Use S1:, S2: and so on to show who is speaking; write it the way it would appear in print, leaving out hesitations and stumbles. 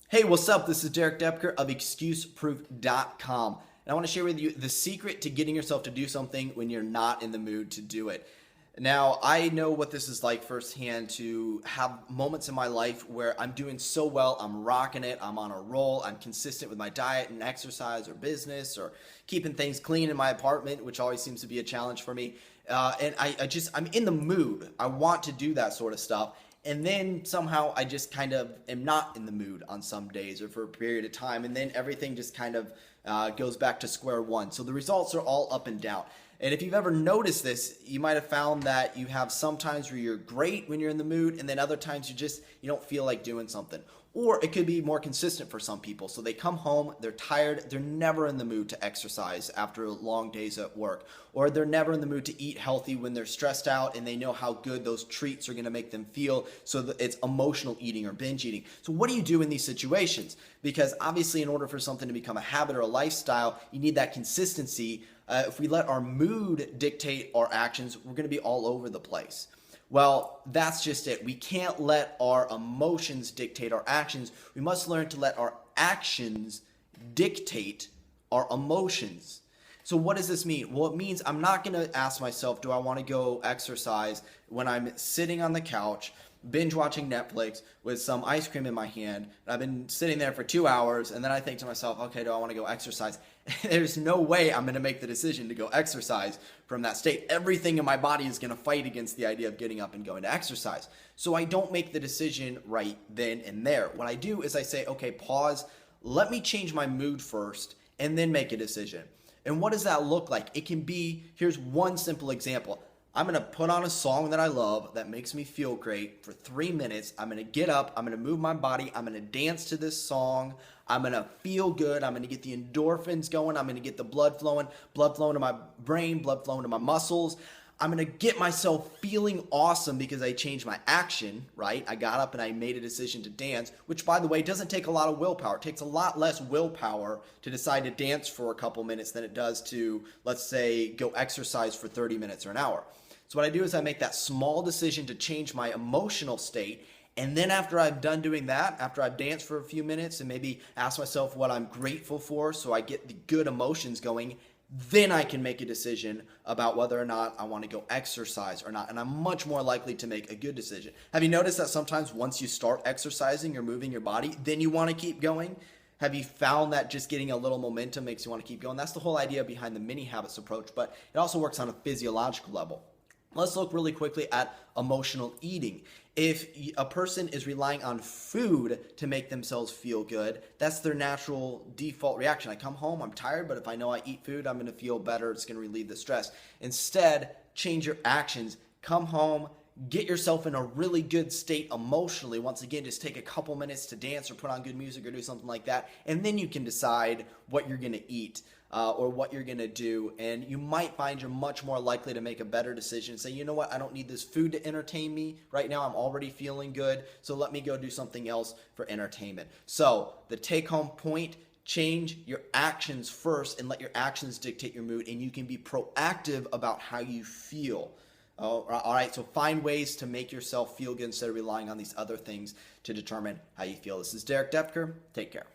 S1: Hey, what's up? This is Derek Depker of excuseproof.com. And I want to share with you the secret to getting yourself to do something when you're not in the mood to do it. Now, I know what this is like firsthand to have moments in my life where I'm doing so well, I'm rocking it, I'm on a roll, I'm consistent with my diet and exercise or business or keeping things clean in my apartment, which always seems to be a challenge for me. I'm in the mood. I want to do that sort of stuff. And then somehow I just kind of am not in the mood on some days or for a period of time. And then everything just kind of goes back to square one. So the results are all up and down. And if you've ever noticed this, you might have found that you have some times where you're great when you're in the mood, and then other times you don't feel like doing something. Or it could be more consistent for some people. So they come home, they're tired, they're never in the mood to exercise after long days at work. Or they're never in the mood to eat healthy when they're stressed out and they know how good those treats are going to make them feel. So that it's emotional eating or binge eating. So what do you do in these situations? Because obviously in order for something to become a habit or a lifestyle, you need that consistency. If we let our mood dictate our actions, we're going to be all over the place. Well, that's just it. We can't let our emotions dictate our actions. We must learn to let our actions dictate our emotions. So what does this mean? Well, it means I'm not going to ask myself, do I want to go exercise when I'm sitting on the couch, binge watching Netflix with some ice cream in my hand. And I've been sitting there for 2 hours, and then I think to myself, okay, do I want to go exercise? There's no way I'm going to make the decision to go exercise from that state. Everything in my body is going to fight against the idea of getting up and going to exercise. So I don't make the decision right then and there. What I do is I say, okay, pause, let me change my mood first, and then make a decision. And what does that look like? It can be, here's one simple example. I'm going to put on a song that I love that makes me feel great for 3 minutes. I'm going to get up. I'm going to move my body. I'm going to dance to this song. I'm going to feel good. I'm going to get the endorphins going. I'm going to get the blood flowing to my brain, blood flowing to my muscles. I'm going to get myself feeling awesome because I changed my action, right? I got up and I made a decision to dance, which, by the way, doesn't take a lot of willpower. It takes a lot less willpower to decide to dance for a couple minutes than it does to, let's say, go exercise for 30 minutes or an hour. So what I do is I make that small decision to change my emotional state. And then after I've done doing that, after I've danced for a few minutes and maybe ask myself what I'm grateful for so I get the good emotions going, then I can make a decision about whether or not I want to go exercise or not. And I'm much more likely to make a good decision. Have you noticed that sometimes once you start exercising or moving your body, then you want to keep going? Have you found that just getting a little momentum makes you want to keep going? That's the whole idea behind the mini habits approach, but it also works on a physiological level. Let's look really quickly at emotional eating. If a person is relying on food to make themselves feel good, that's their natural default reaction. I come home, I'm tired, but if I know I eat food, I'm going to feel better. It's going to relieve the stress. Instead, change your actions. Come home, get yourself in a really good state emotionally. Once again, just take a couple minutes to dance or put on good music or do something like that, and then you can decide what you're going to eat. Or what you're going to do, and you might find you're much more likely to make a better decision and say, you know what, I don't need this food to entertain me right now. I'm already feeling good, so let me go do something else for entertainment. So the take-home point, change your actions first and let your actions dictate your mood, and you can be proactive about how you feel. All right, so find ways to make yourself feel good instead of relying on these other things to determine how you feel. This is Derek Depker. Take care.